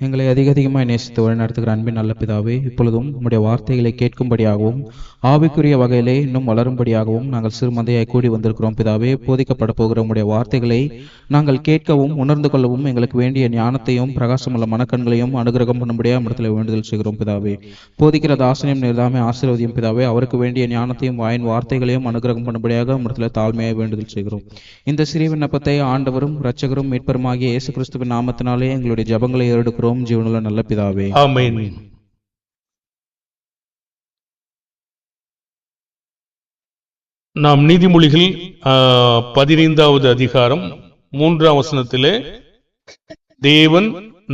எங்களை அதிக அதிகமாய் நேசித்து வழிநடத்துகிற அன்பின் நல்ல பிதாவே, இப்பொழுதும் உம்முடைய வார்த்தைகளை கேட்கும்படியாகவும் ஆவிக்குரிய வகையிலே இன்னும் வளரும்படியாகவும் நாங்கள் சிறு மந்தையாய் கூடி வந்திருக்கிறோம் பிதாவே. போதிக்கப்பட போகிற உம்முடைய வார்த்தைகளை நாங்கள் கேட்கவும் உணர்ந்து கொள்ளவும் எங்களுக்கு வேண்டிய ஞானத்தையும் பிரகாசமுள்ள மனக்கண்களையும் அனுகிரகம் பண்ணும்படியாக இடத்துல வேண்டுதல் செய்கிறோம் பிதாவே. போதிக்கிற தாசனையும் நிர்தாமே ஆசீர்வதியும் பிதாவே. அவருக்கு வேண்டிய ஞானத்தையும் வாயின் வார்த்தைகளையும் அனுகிரகம் பண்ணும்படியாக இடத்துல தாழ்மையாய் வேண்டுதல் செய்கிறோம். இந்த சிறிய விண்ணப்பத்தை ஆண்டவரும் இரட்சகரும் மீட்பருமாகிய இயேசு கிறிஸ்துவின் நாமத்தினாலே எங்களுடைய ஜபங்களை ஏறெடுக்கிறோம். ஜீவனுள்ள நல்ல பிதாவே, ஆமென். நாம் நீதிமொழிகள் 15வது அதிகாரம் 3ஆம் வசனத்திலே தேவன்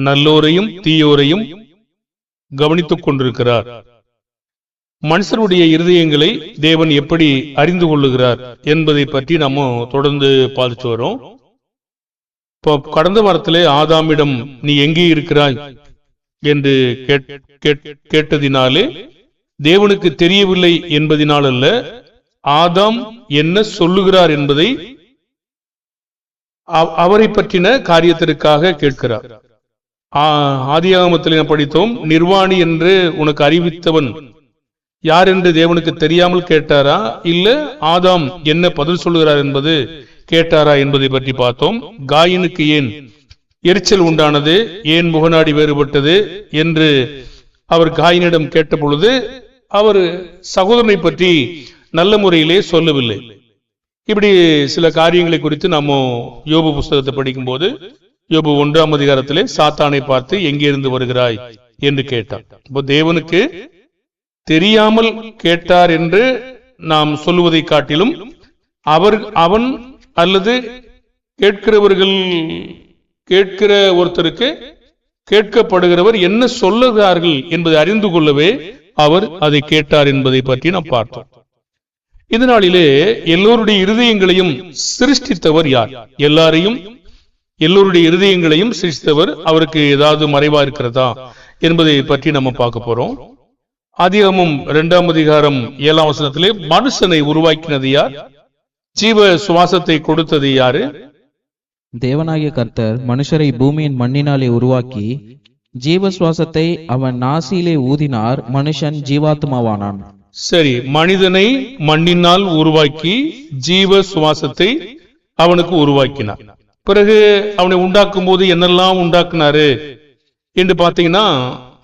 நல்லோரையும் தீயோரையும் கவனித்துக் கொண்டிருக்கிறார். மனுஷருடைய இருதயங்களை தேவன் எப்படி அறிந்து கொள்ளுகிறார் என்பதை பற்றி நம்ம தொடர்ந்து பார்த்து வரோம். இப்போ கடந்த வாரத்திலே ஆதாமிடம் நீ எங்கே இருக்கிறாய் என்று கேட்டதினாலே தேவனுக்கு தெரியவில்லை என்பதினால் அல்ல, ஆதாம் என்ன சொல்லுகிறார் என்பதை அவரை பற்றின காரியத்திற்காக கேட்கிறார். ஆதியாகமத்தில் படித்தோம், நிர்வாணி என்று உனக்கு அறிவித்தவன் யார் என்று தேவனுக்கு தெரியாமல் கேட்டாரா, இல்ல ஆதாம் என்ன பதில் சொல்லுகிறார் என்பது கேட்டாரா என்பதை பற்றி பார்த்தோம். காயினுக்கு ஏன் எரிச்சல் உண்டானது, ஏன் முகநாடி வேறுபட்டது என்று அவர் காயினிடம் கேட்ட பொழுது அவர் சகோதரனை பற்றி நல்ல முறையிலே சொல்லவில்லை. இப்படி சில காரியங்களை குறித்து நம்ம யோபு புஸ்தகத்தை படிக்கும் போது யோபு 1ஆம் அதிகாரத்திலே சாத்தானை பார்த்து எங்கே இருந்து வருகிறாய் என்று கேட்டார். இப்போ தேவனுக்கு தெரியாமல் கேட்டார் என்று நாம் சொல்லுவதை காட்டிலும் அவன் அல்லது கேட்கிற ஒருத்தருக்கு கேட்கப்படுகிறவர் என்ன சொல்லுகிறார்கள் என்பதை அறிந்து கொள்ளவே அவர் அதை கேட்டார் என்பதை பற்றி நாம் பார்த்தோம். இதனாலே எல்லோருடைய இருதயங்களையும் சிருஷ்டித்தவர் யார்? எல்லோருடைய இருதயங்களையும் சிருஷ்டித்தவர். அவருக்கு ஏதாவது மறைவா இருக்கிறதா என்பதை பற்றி நம்ம பார்க்க போறோம். ஆதியாகமம் 2ஆம் அதிகாரம் 7ஆம் வசனத்திலே மனுஷனை உருவாக்கினது யார்? ஜீவ சுவாசத்தை கொடுத்தது யாரு? தேவனாகிய கர்த்தர் மனுஷரை பூமியின் மண்ணினாலே உருவாக்கி ஜீவ சுவாசத்தை அவன் நாசியிலே ஊதினார், மனுஷன் ஜீவாத்மாவானான். சரி, மனிதனை மண்ணினால் உருவாக்கி ஜீவ சுவாசத்தை அவனுக்கு உருவாக்கினார். பிறகு அவனை உண்டாக்கும் போது என்னெல்லாம் உண்டாக்குனாரு என்று பார்த்தீங்கன்னா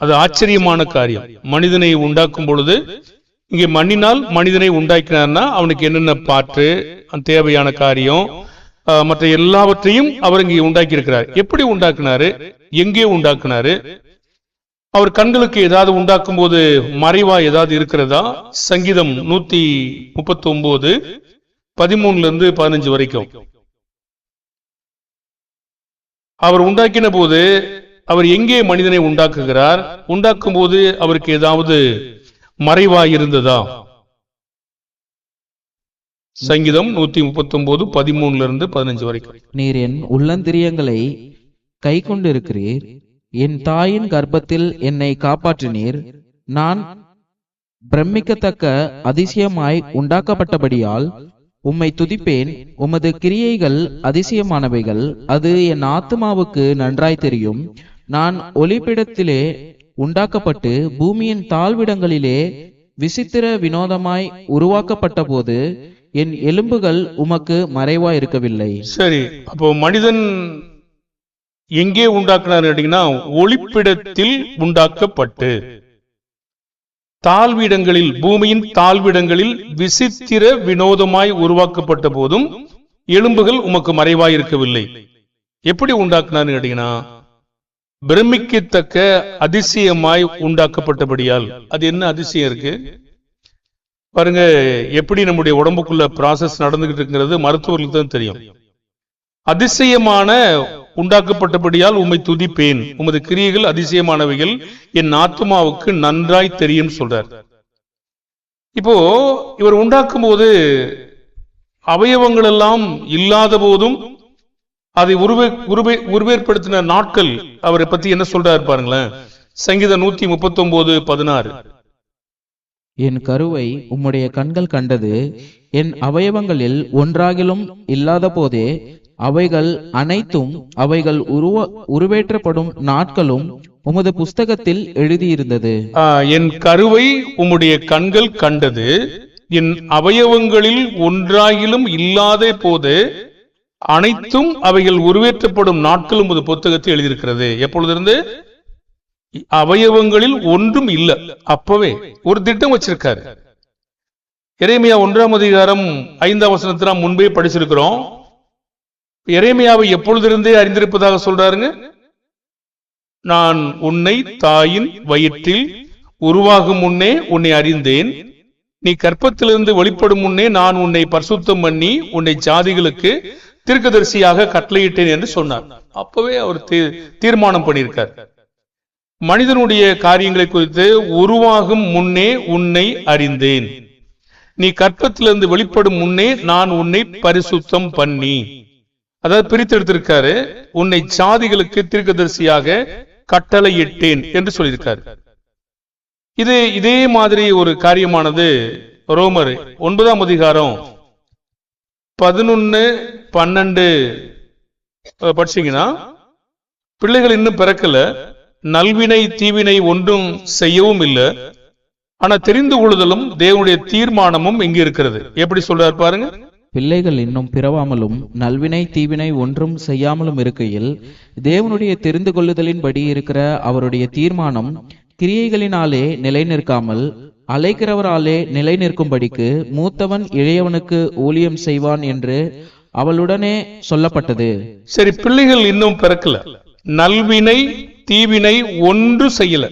அது ஆச்சரியமான காரியம். மனிதனை உண்டாக்கும் பொழுது இங்கே மண்ணினால் மனிதனை உண்டாக்கினார்னா அவனுக்கு என்னென்ன பாற்று, தேவையான காரியம், மற்ற எல்லாவற்றையும் அவர் இங்கே உண்டாக்கி இருக்கிறார். எப்படி உண்டாக்குனாரு, எங்கே உண்டாக்குனாரு, அவர் கண்களுக்கு ஏதாவது உண்டாக்கும் போது மறைவா ஏதாவது இருக்கிறதா? சங்கீதம் 139 13-15 வரைக்கும் அவர் உண்டாக்கின போது அவர் எங்கே மனிதனை உண்டாக்குகிறார், உண்டாக்கும் போது அவருக்கு ஏதாவது மறைவாய் இருந்ததா? சங்கீதம் 139 13-15 வரைக்கும். நீர் என் உள்ளந்திரியங்களை கை கொண்டிருக்கிறீர், என் தாயின் கர்ப்பத்தில் என்னை காப்பாற்றினீர். நான் பிரமிக்கத்தக்க அதிசயமாய் உண்டாக்கப்பட்டபடியால் உம்மை துதிப்பேன். உமது கிரியைகள் அதிசயமானவைகள், அது என் ஆத்துமாவுக்கு நன்றாய் தெரியும். நான் ஒளிப்பிடத்திலே உண்டாக்கப்பட்டு பூமியின் தாழ்விடங்களிலே விசித்திர வினோதமாய் உருவாக்கப்பட்ட போது என் எலும்புகள் உமக்கு மறைவா இருக்கவில்லை. சரி, அப்போ மனிதன் எங்கே உண்டாக்குனார் கேட்டீங்கன்னா ஒளிப்பிடத்தில் உண்டாக்கப்பட்டு தாழ்விடங்களில், பூமியின் தாழ்விடங்களில் விசித்திர வினோதமாய் உருவாக்கப்பட்ட போதும் எலும்புகள் உமக்கு மறைவாய் இருக்கவில்லை. எப்படி உண்டாக்குனார் கேட்டீங்கன்னா பிரமிக்கத்தக்க அதிசயமாய் உண்டாக்கப்பட்டபடியால். அது என்ன அதிசயம் இருக்கு பாருங்க. எப்படி நம்முடைய உடம்புக்குள்ள ப்ராசஸ் நடந்துகிட்டு இருக்கிறது மருத்துவர்களுக்கு தான் தெரியும். அதிசயமான உண்டாக்கப்பட்டபடியால் உம்மை துதிப்பேன், உமது கிரியைகள் அதிசயமானவைகள், என் ஆத்துமாவுக்கு நன்றாய் தெரியும் சொல்றார். இப்போ இவர் உண்டாக்கும் போது அவயவங்கள் எல்லாம் இல்லாத போதும் அதை உருவேற்படுத்தின நாட்கள் அவரை பத்தி என்ன சொல்றாரு பாருங்களேன். சங்கீதம் 139:16 என் கருவை உம்முடைய கண்கள் கண்டது, என் அவயவங்களில் ஒன்றாகிலும் இல்லாத போதே அவைகள் அனைத்தும் அவைகள் உருவேற்றப்படும் நாட்களும் உமது புஸ்தகத்தில் எழுதியிருந்தது. என் கருவை உம்முடைய கண்கள் கண்டது, என் அவயவங்களில் ஒன்றாயிலும் இல்லாத போது அனைத்தும் அவைகள் உருவேற்றப்படும் நாட்கள் உமது புத்தகத்தில் எழுதியிருக்கிறது. எப்பொழுதிருந்து? அவயவங்களில் ஒன்றும் இல்ல, அப்பவே ஒரு திட்டம் வச்சிருக்காரு. எரேமியா 1ஆம் அதிகாரம் 5ஆம் வசனத்தை நாம் முன்பே படிச்சிருக்கிறோம். எரேமியாவை எப்பொழுதிருந்தே அறிந்திருப்பதாக சொல்றாருங்க. நான் உன்னை தாயின் வயிற்றில் உருவாகும் முன்னே உன்னை அறிந்தேன், நீ கற்பத்திலிருந்து வெளிப்படும் முன்னே நான் உன்னை பரிசுத்தம் பண்ணி உன்னை ஜாதிகளுக்கு தீர்க்கதரிசியாக கட்டளையிட்டேன் என்று சொன்னார். அப்பவே அவர் தீர்மானம் பண்ணியிருக்கார். மனிதனுடைய காரியங்களை குறித்து உருவாகும் முன்னே உன்னை அறிந்தேன், நீ கற்பத்திலிருந்து வெளிப்படும் முன்னே நான் உன்னை பரிசுத்தம் பண்ணி, அதாவது பிரித்தெடுத்திருக்காரு. உன்னை ஜாதிகளுக்கு தீர்க்கதரிசியாக கட்டளையிட்டேன் என்று சொல்லியிருக்காரு. இதே மாதிரி ஒரு காரியமானது ரோமர் 9ஆம் அதிகாரம் 11, 12 படிச்சீங்கன்னா, பிள்ளைகள் இன்னும் பிறக்கல, நல்வினை தீவினை ஒன்றும் செய்யவும் இல்லை, ஆனா தெரிந்து கொள்ளுதலும் தேவனுடைய தீர்மானமும் இங்கு இருக்கிறது. எப்படி சொல்றார் பாருங்க. பிள்ளைகள் இன்னும் பிறவாமலும் நல்வினை தீவினை ஒன்றும் செய்யாமலும் இருக்கையில் தேவனுடைய தெரிந்து கொள்ளுதலின்படி இருக்கிற அவருடைய தீர்மானம் கிரியைகளினாலே நிலை நிற்காமல் அழைக்கிறவராலே நிலை நிற்கும்படிக்கு மூத்தவன் இளையவனுக்கு ஊழியம் செய்வான் என்று அவளுடனே சொல்லப்பட்டது. சரி, பிள்ளைகள் இன்னும் பிறக்கல, நல்வினை தீவினை ஒன்று செய்யல.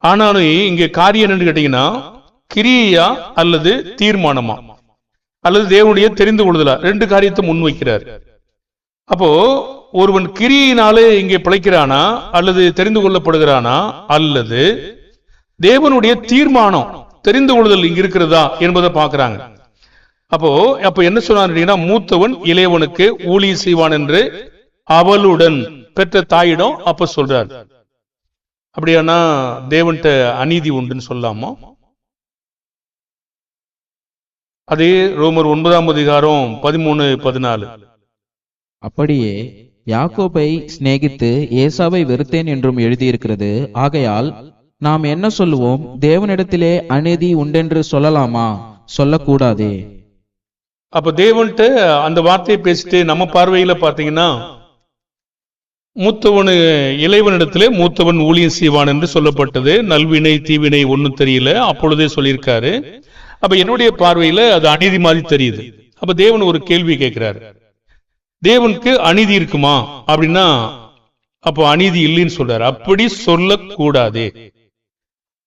ஆனாலும் இங்க காரியம் என்னன்னு கேட்டீங்கன்னா, கிரியா அல்லது தீர்மானமா அல்லது தேவனுடைய தெரிந்து கொள்ளுதலா, ரெண்டு காரியத்தை முன்வைக்கிறார். அப்போ ஒருவன் கிரியினாலே இங்கே பிழைக்கிறானா அல்லது தெரிந்து கொள்ளப்படுகிறானா அல்லது தேவனுடைய தீர்மானம் தெரிந்து கொள்ளுதல் இங்க இருக்கிறதா என்பதை பார்க்கிறாங்க. அப்போ என்ன சொன்னார்? மூத்தவன் இளையவனுக்கு ஊழியம் செய்வான் என்று அவளுடன் பெற்ற தாயிடம் அப்ப சொல்றார். அப்படியானா தேவன்கிட்ட அநீதி உண்டுன்னு சொல்லாமா? அதே ரோமர் 9ஆம் அதிகாரம் 13, 14. அப்படியே யாக்கோபை சிநேகித்து ஏசாவை வெறுத்தேன் என்றும் எழுதியிருக்கிறது. ஆகையால் நாம் என்ன சொல்லுவோம்? தேவனிடத்திலே அநீதி உண்டென்று சொல்லலாமா? சொல்லக்கூடாதே. அப்ப தேவன்கிட்ட அந்த வார்த்தையை பேசிட்டு நம்ம பார்வையில பாத்தீங்கன்னா, மூத்தவனு இளைவனிடத்திலே மூத்தவன் ஊழியம் செய்வான் என்று சொல்லப்பட்டது. நல்வினை தீவினை ஒன்னும் தெரியல, அப்பொழுதே சொல்லியிருக்காரு. அப்ப என்னுடைய பார்வையில அது அநீதி மாதிரி தெரியுது. அப்ப தேவன் ஒரு கேள்வி கேட்கிறாரு, தேவனுக்கு அநீதி இருக்குமா அப்படின்னா அப்போ அநீதி இல்லைன்னு சொல்றாரு. அப்படி சொல்லக்கூடாது.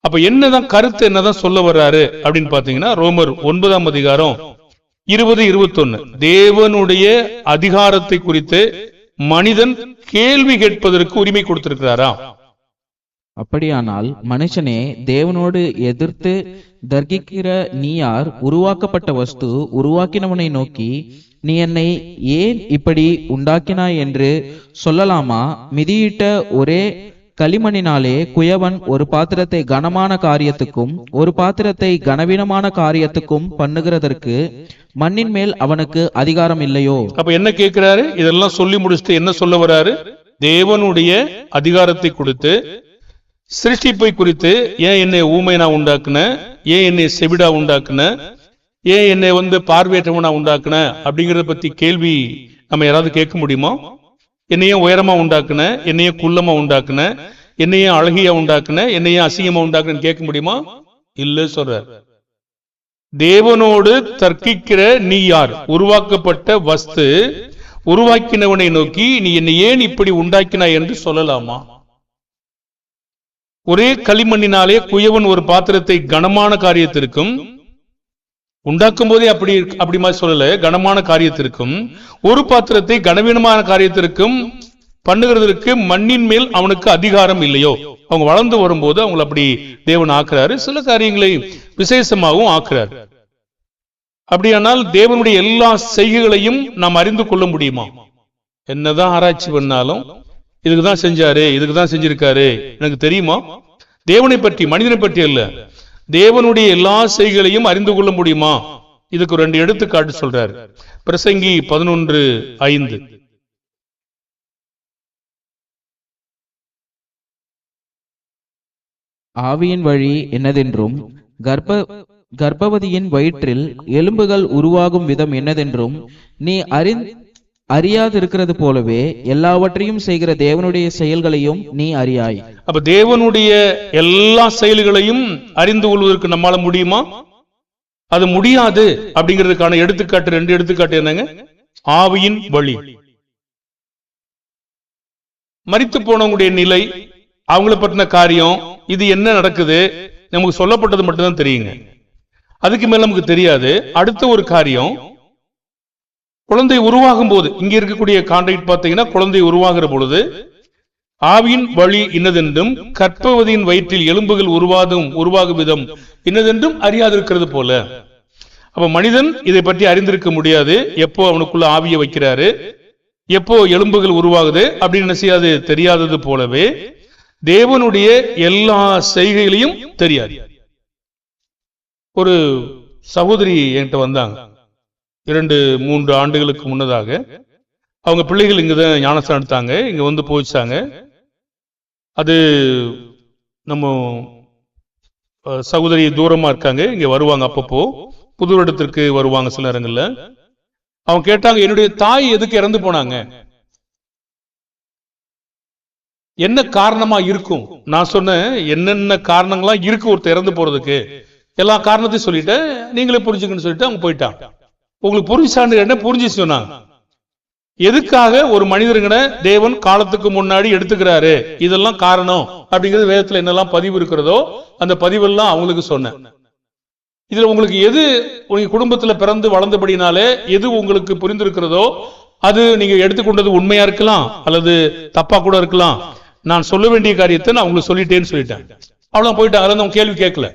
அப்ப என்னதான் கருத்து, என்னதான் சொல்ல வர்றாரு அப்படின்னு பாத்தீங்கன்னா, ரோமர் 9ஆம் அதிகாரம் 20, 21 தேவனுடைய அதிகாரத்தை குறித்து மனிதன் கேள்வி கேட்பதற்கு உரிமை கொடுத்திருக்கிறாரா? அப்படியானால் மனுஷனே தேவனோடு எதிர்த்து தர்க்கிக்கிற நீ யார்? உருவாக்கப்பட்ட வஸ்து உருவாக்கினவனை நோக்கி நீ என்னை ஏன் இப்படி உண்டாக்கினாய் என்று சொல்லலாமா? மிதியிட்ட ஒரே களிமண்ணினாலே குயவன் ஒரு பாத்திரத்தை கனமான காரியத்துக்கும் ஒரு பாத்திரத்தை கனவீனமான காரியத்துக்கும் பண்ணுகிறதற்கு மண்ணின் மேல் அவனுக்கு அதிகாரம் இல்லையோ? அப்ப என்ன கேட்கிறாரு? இதெல்லாம் சொல்லி முடிச்சுட்டு என்ன சொல்ல வராரு? தேவனுடைய அதிகாரத்தை கொடுத்து சிருஷ்டிப்பை குறித்து, ஏன் என்னை ஊமைனா உண்டாக்குன, ஏன் என்னை செவிடா உண்டாக்குன, ஏன் என்னை பார்வையற்றவனா உண்டாக்குன அப்படிங்கறத பத்தி கேள்வி நம்ம யாராவது கேட்க முடியுமா? என்னையே உயரமா உண்டாக்குன, என்னையே குள்ளமா உண்டாக்குன, என்னையே அழகியா உண்டாக்குன, என்னையே அசிங்கமா உண்டாக்குன்னு கேட்க முடியுமா? இல்ல சொல்ற. தேவனோடு தர்க்கிக்கிற நீ யார்? உருவாக்கப்பட்ட வஸ்து உருவாக்கினவனை நோக்கி நீ என்னை ஏன் இப்படி உண்டாக்கினாய் என்று சொல்லலாமா? ஒரே களிமண்ணினாலே குயவன் ஒரு பாத்திரத்தை கனமான காரியத்திற்கும், உண்டாக்கும் போதே அப்படி மாதிரி சொல்லல, கனமான காரியத்திற்கும் ஒரு பாத்திரத்தை கனவீனமான காரியத்திற்கும் பண்ணுகிறதற்கு மண்ணின் மேல் அவனுக்கு அதிகாரம் இல்லையோ? அவங்க வளர்ந்து வரும்போது அவங்களை அப்படி தேவன் ஆக்குறாரு, சில காரியங்களை விசேஷமாகவும் ஆக்குறாரு. அப்படியானால் தேவனுடைய எல்லா செய்கைகளையும் நாம் அறிந்து கொள்ள முடியுமா? என்னதான் ஆராய்ச்சி பண்ணாலும் இதுக்குதான் செஞ்சாரு, இதுக்குதான் செஞ்சிருக்காரு எனக்கு தெரியுமா? தேவனை பற்றி, மனிதனை பற்றி அல்ல, தேவனுடைய எல்லா செய்கைகளையும் அறிந்து கொள்ள முடியுமா? இதுக்கு 2 எடுத்துக்காட்டு சொல்றாரு. பிரசங்கி 11:5. ஆவியின் வழி என்னதென்றும் கர்ப்பவதியின் வயிற்றில் எலும்புகள் உருவாகும் விதம் என்னதென்றும் நீ அறியாதிருக்கிறது போலவே எல்லாவற்றையும் செய்கிற தேவனுடைய செயல்களையும் நீ அறியாய். அப்ப தேவனுடைய எல்லா செயல்களையும் அறிந்து கொள்வதற்கு நம்மால முடியுமா? அது முடியாது. அப்படிங்கிறதுக்கான எடுத்துக்காட்டு 2 எடுத்துக்காட்டு என்னங்க? ஆவியின் வழி, மரித்து போனவங்களுடைய நிலை, அவங்கள பற்றின காரியம், இது என்ன நடக்குது நமக்கு சொல்லப்பட்டது மட்டும்தான் தெரியுங்க. அதுக்கு மேல நமக்கு தெரியாது. அடுத்த ஒரு காரியம், குழந்தை உருவாகும் போது, இங்க இருக்கக்கூடிய கான்ட்ராக்ட் பார்த்தீங்கன்னா, குழந்தை உருவாகிற பொழுது ஆவியின் வழி இன்னதென்றும் கர்ப்பவதியின் வயிற்றில் எலும்புகள் உருவாகும் விதம் இன்னதென்றும் அறியாதிருக்கிறது போல. அப்ப மனிதன் இதை பற்றி அறிந்திருக்க முடியாது. எப்போ அவனுக்குள்ள ஆவியை வைக்கிறாரு, எப்போ எலும்புகள் உருவாகுது அப்படின்னு என்ன செய்யாது, தெரியாதது போலவே தேவனுடைய எல்லா செய்கைகளையும் தெரியாது. ஒரு சகோதரி என்கிட்ட வந்தாங்க 2-3 ஆண்டுகளுக்கு முன்னதாக. அவங்க பிள்ளைகள் இங்கதான் ஞானஸ்தானம் எடுத்தாங்க, இங்க வந்து போயிச்சாங்க. அது நம்ம சகோதரி தூரமா இருக்காங்க, இங்க வருவாங்க, அப்பப்போ புது இடத்திற்கு வருவாங்க சில நேரங்கள்ல. அவங்க கேட்டாங்க, என்னுடைய தாய் எதுக்கு இறந்து போனாங்க, என்ன காரணமா இருக்கும்? நான் சொன்னேன், என்னென்ன காரணங்களா இருக்கு ஒருத்தர் இறந்து போறதுக்கு, எல்லா காரணத்தையும் சொல்லிட்டேன், நீங்களே புரிஞ்சுக்கன்னு சொல்லிட்டு அவங்க போயிட்டாங்க. உங்களுக்கு புரிஞ்சான்னு என்ன புரிஞ்சு சொன்னாங்க. எதுக்காக ஒரு மனிதர்கிட்ட தேவன் காலத்துக்கு முன்னாடி எடுத்துக்கிறாரு, இதெல்லாம் காரணம் அப்படிங்கிறது வேதத்துல என்னெல்லாம் பதிவு இருக்கிறதோ அந்த பதிவெல்லாம் அவங்களுக்கு சொன்னேன். இதுல உங்களுக்கு எது உங்க குடும்பத்துல பிறந்து வளர்ந்தபடினாலே எது உங்களுக்கு புரிந்திருக்கிறதோ அது நீங்க எடுத்துக்கொண்டது உண்மையா இருக்கலாம் அல்லது தப்பா கூட இருக்கலாம். நான் சொல்ல வேண்டிய காரியத்தை நான் உங்களுக்கு சொல்லிட்டேன்னு சொல்லிட்டேன். அவ்வளவு போயிட்டாங்க. அவங்க கேள்வி கேட்கல,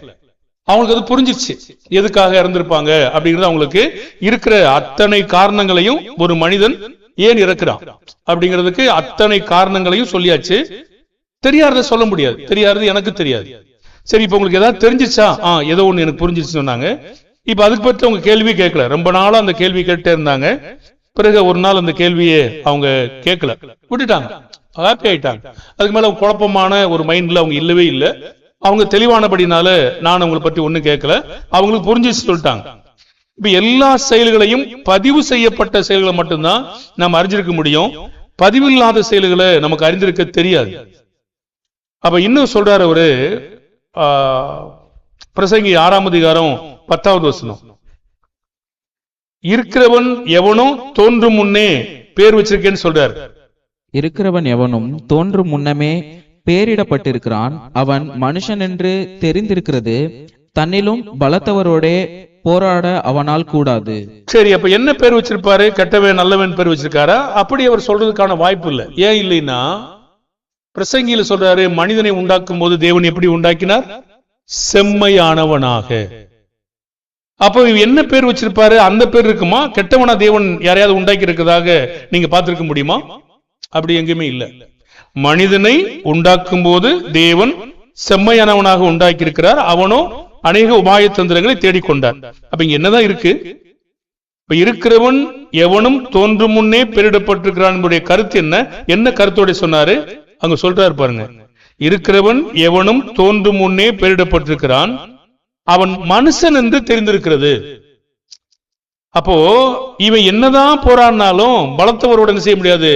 அவங்களுக்கு அது புரிஞ்சிருச்சு எதுக்காக இறந்திருப்பாங்க அப்படிங்கிறது. அவங்களுக்கு இருக்கிற அத்தனை காரணங்களையும், ஒரு மனிதன் ஏன் இறக்குறான் அப்படிங்கிறதுக்கு அத்தனை காரணங்களையும் சொல்லியாச்சு. தெரியாததை சொல்ல முடியாது, தெரியாதது எனக்கு தெரியாது. சரி, இப்ப உங்களுக்கு ஏதாவது தெரிஞ்சிச்சா? ஏதோ ஒண்ணு எனக்கு புரிஞ்சிச்சு சொன்னாங்க. இப்ப அதுக்கு பற்றி அவங்க கேள்வி கேட்கல, ரொம்ப நாளா அந்த கேள்வி கேட்டே இருந்தாங்க. பிறகு ஒரு நாள் அந்த கேள்வியை அவங்க கேட்கல, விட்டுட்டாங்க, ஹாப்பி ஆயிட்டாங்க. அதுக்கு மேல குழப்பமான ஒரு மைண்ட்ல அவங்க இல்லவே இல்லை. அவங்க தெளிவானபடினால நான் அவங்களை பற்றி ஒண்ணு கேட்கல, அவங்களுக்கு புரிஞ்சிச்சு சொல்லிட்டாங்க. இப்ப எல்லா செயல்களையும் பதிவு செய்யப்பட்ட செயல்களை மட்டும்தான் நாம் அறிஞ்சிருக்க முடியும். பதிவில்லாத செயல்களை நமக்கு அறிந்திருக்க தெரியாது. அப்ப இன்னும் சொல்றாரு அவரு, பிரசங்கி 6ஆம் அதிகாரம் 10வது வசனம், இருக்கிறவன் எவனும் தோன்றும் முன்னே பேர் வச்சிருக்கேன்னு சொல்றாரு. இருக்கிறவன் எவனும் தோன்றும் முன்னமே பேரிடப்பட்டிருக்கிறான், அவன் மனுஷன் என்று தெரிந்திருக்கிறது, தன்னிலும் பலத்தவரோட போராட அவனால் கூடாது. சரி, அப்ப என்ன பேர் வச்சிருப்பாரு? கெட்டவன் நல்லவன் பேர் வச்சிருக்காரா? அப்படி அவர் சொல்றதுக்கான வாய்ப்பு இல்லை. ஏன் இல்லைன்னா, பிரசங்கியில சொல்றாரு, மனிதனை உண்டாக்கும் போது தேவன் எப்படி உண்டாக்கினார்? செம்மையானவனாக. அப்ப என்ன பேர் வச்சிருப்பாரு? அந்த பேர் இருக்குமா? கெட்டவனா தேவன் யாரையாவது உண்டாக்கி இருக்கிறதாக நீங்க பார்த்திருக்க முடியுமா? அப்படி எங்குமே இல்லை. மனிதனை உண்டாக்கும் போது தேவன் செம்மையானவனாக உண்டாக்கி இருக்கிறார். அவனோ அநேக உபாய தந்திரங்களை தேடிக்கொண்டார். அப்ப இங்க என்னதான் இருக்கு? இப்ப இருக்கிறவன் எவனும் தோன்றும் முன்னே பெயரிடப்பட்டிருக்கிறான். கருத்து என்ன? என்ன கருத்தோட சொன்னாரு அங்க சொல்றாரு பாருங்க. இருக்கிறவன் எவனும் தோன்றும் முன்னே பெயரிடப்பட்டிருக்கிறான், அவன் மனுஷன் என்று தெரிந்திருக்கிறது. அப்போ இவன் என்னதான் போராடினாலும் பலத்தவரோட என்ன செய்ய முடியாது,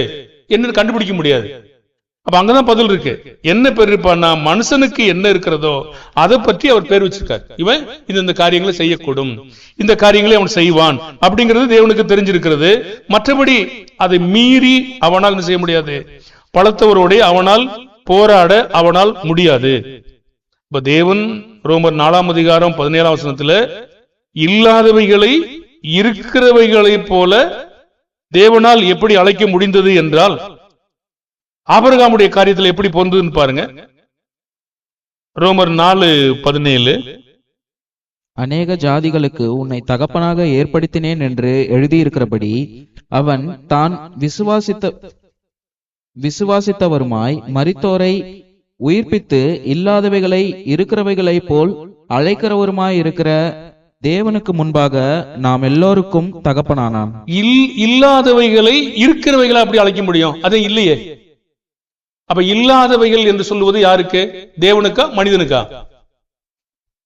என்னன்னு கண்டுபிடிக்க முடியாது. அப்ப அங்கதான் பதில் இருக்கு. என்ன பேர் இருப்பான்னா, மனுஷனுக்கு என்ன இருக்கிறதோ அதை பற்றி அவர் பேர் வச்சிருக்கார். இவன் இந்த காரியங்களை செய்யக்கூடும், இந்த காரியங்களை அவன் செய்வான் அப்படிங்கிறது தேவனுக்கு தெரிஞ்சிருக்கிறது. மற்றபடி அதை மீறி அவனால் என்ன செய்ய முடியாது, பலத்தவரோட அவனால் போராட அவனால் முடியாது. இப்ப தேவன் ரோமர் 4ஆம் அதிகாரம் 17ஆம் வசனத்துல இல்லாதவைகளை இருக்கிறவைகளை போல தேவனால் எப்படி அழைக்க முடிந்தது என்றால், ஆபிரகாமுடைய காரியத்தில் எப்படி பொருந்ததுன்னு பாருங்க. ரோமர் 4:17, அநேக ஜாதிகளுக்கு உன்னை தகப்பனாக ஏற்படுத்தினேன் என்று எழுதியிருக்கிறபடி அவன் தான் விசுவாசித்தவருமாய் மரித்தோரை உயிர்ப்பித்து இல்லாதவைகளை இருக்கிறவைகளை போல் அழைக்கிறவருமாய் இருக்கிற தேவனுக்கு முன்பாக நாம் எல்லோருக்கும் தகப்பனானான். இல்லாதவைகளை இருக்கிறவைகளை அப்படி அழைக்க முடியும்? அது இல்லையே. அப்ப இல்லாதவைகள் என்று சொல்லுவது யாருக்கு? தேவனுக்கா மனிதனுக்கா?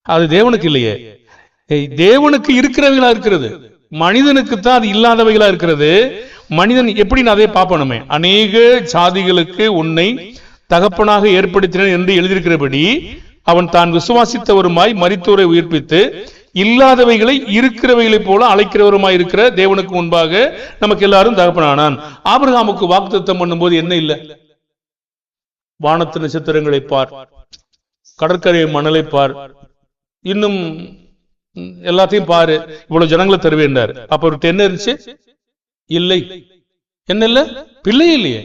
அது தேவனுக்கு இல்லையே. தேவனுக்கு இருக்கிறவைகளா இருக்கிறது, மனிதனுக்கு தான் அது இல்லாதவைகளா இருக்கிறது. மனிதன் எப்படி அதை பார்ப்பணுமே, அநேக ஜாதிகளுக்கு உன்னை தகப்பனாக ஏற்படுத்தின என்று எழுதியிருக்கிறபடி அவன் தான் விசுவாசித்தவருமாய் மரித்தோரை உயிர்ப்பித்து இல்லாதவைகளை இருக்கிறவைகளை போல அழைக்கிறவருமாய் இருக்கிற தேவனுக்கு முன்பாக நமக்கு எல்லாரும் தகப்பனானான். ஆபிரகாமுக்கு வாக்குத்தத்தம் பண்ணும்போது என்ன இல்லை? வானத்து நட்சத்திரங்களை பார், கடற்கரை மணலை பார், இன்னும் எல்லாத்தையும் பாரு, இவ்வளவு ஜனங்களை தருவேன்றார். அப்ப அவர்கிட்ட என்ன இருந்துச்சு? இல்லை. என்ன இல்ல? பிள்ளை இல்லையே.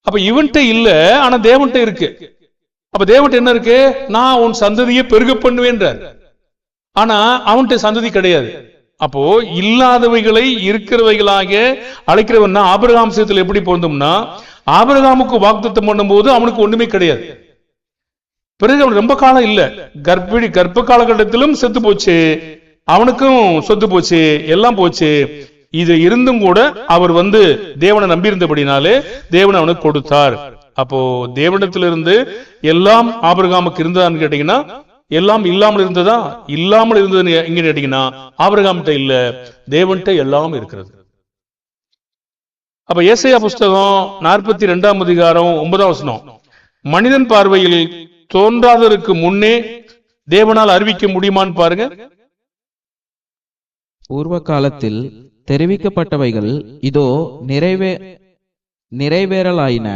அப்ப இவன்ட்ட இல்ல, ஆனா தேவன்ட்ட இருக்கு. அப்ப தேவன்ட்ட என்ன இருக்கு? நான் உன் சந்ததியை பெருக பண்ணுவேன்றார். ஆனா அவன்கிட்ட சந்ததி கிடையாது. அப்போ இல்லாதவைகளை இருக்கிறவைகளாக அழைக்கிறவன் ஆபிரகாம் விஷயத்தில் எப்படி பொருந்தும்னா, ஆபிரகாமுக்கு வாக்குத்தத்தம் பண்ணும்போது அவனுக்கு ஒண்ணுமே கிடையாது. பிறகு அவன் ரொம்ப காலம் இல்ல, கர்ப்ப காலகட்டத்திலும் செத்து போச்சு, அவனுக்கும் சொத்து போச்சு, எல்லாம் போச்சு. இது இருந்தும் கூட அவர் தேவனை நம்பி இருந்தபடினாலே தேவன் அவனுக்கு கொடுத்தார். அப்போ தேவனிடத்திலிருந்து எல்லாம் ஆபிரகாமுக்கு இருந்ததான்னு கேட்டீங்கன்னா, எல்லாம் இல்லாமல் இருந்ததா? இல்லாமல் இருந்தது எங்க கேட்டீங்கன்னா, ஆபிரகாம்கிட்ட இல்ல, தேவன்கிட்ட எல்லாம் இருக்கிறது. அப்ப ஏசாயா புஸ்தகம் 42ஆம் அதிகாரம் 9ஆம் வசனம், மனிதன் பார்வையில் தோன்றாததற்கு முன்னே தேவனால் அறிவிக்க முடியுமான்னு பாருங்க. பூர்வ காலத்தில் தெரிவிக்கப்பட்டவைகள் இதோ நிறைவேறலாயின,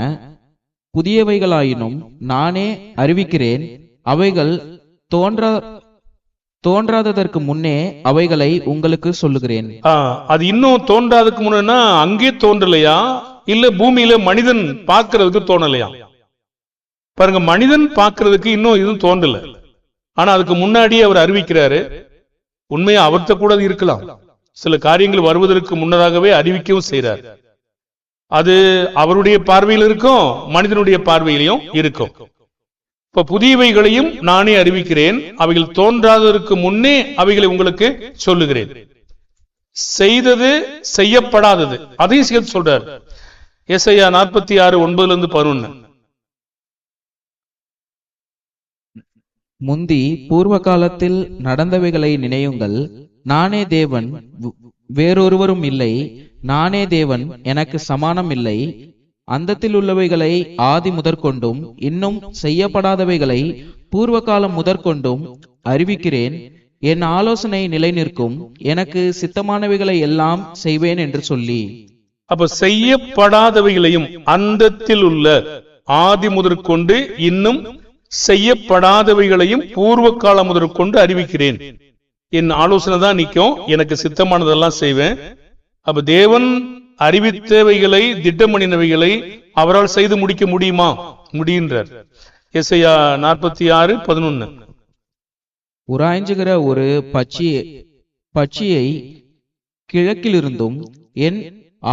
புதியவைகளாயினும் நானே அறிவிக்கிறேன். அவைகள் தோன்றாததற்கு முன்னே அவைகளை உங்களுக்கு சொல்லுகிறேன். அது இன்னும் தோன்றாததுக்கு முன்னா அங்கே தோன்றலையா, இல்ல பூமியில மனிதன் பார்க்கிறதுக்கு தோணலையா? பாருங்க, மனிதன் பார்க்கிறதுக்கு இன்னும் இதுவும் தோன்றல, ஆனா அதுக்கு முன்னாடியே அவர் அறிவிக்கிறாரு. உண்மையா அவர்த்த கூட இருக்கலாம், சில காரியங்கள் வருவதற்கு முன்னதாகவே அறிவிக்கவும் செய்றார். அது அவருடைய பார்வையில் இருக்கும், மனிதனுடைய பார்வையிலையும் இருக்கும். இப்ப புதியவைகளையும் நானே அறிவிக்கிறேன், அவைகள் தோன்றாததற்கு முன்னே அவைகளை உங்களுக்கு சொல்லுகிறேன். செய்தது செய்யப்படாதது அதையும் சேர்த்து சொல்றார். ஏசாயா 46:9-11. முந்தி பூர்வ காலத்தில் நடந்தவைகளை நினையுங்கள். நானே தேவன், வேறொருவரும் இல்லை. நானே தேவன், எனக்கு சமானம் இல்லை. அந்தத்தில் உள்ளவைகளை ஆதி முதற்கொண்டும் இன்னும் செய்யப்படாதவைகளை பூர்வ காலம் முதற்கொண்டும் அறிவிக்கிறேன். என் ஆலோசனை நிலை நிற்கும், எனக்கு சித்தமானவைகளை எல்லாம் செய்வேன் என்று சொல்லி. அப்ப செய்யப்படாதவைகளையும் அந்தத்தில் உள்ள ஆதி முதற்கொண்டு இன்னும் செய்யப்படாதவைகளையும் பூர்வ காலம் முதற்கொண்டு அறிவிக்கிறேன். என் ஆலோசனை தான் நிற்கும், எனக்கு சித்தமானதெல்லாம் செய்வேன். அப்ப தேவன் அறிவித்தவைகளை, திட்டம் பண்ணினவைகளை அவரால் செய்து முடிக்க முடியுமா? முடிகின்றார். ஏசாயா 46:11. உராய்ஞ்சுகிற ஒரு பட்சியை கிழக்கிலிருந்தும் என்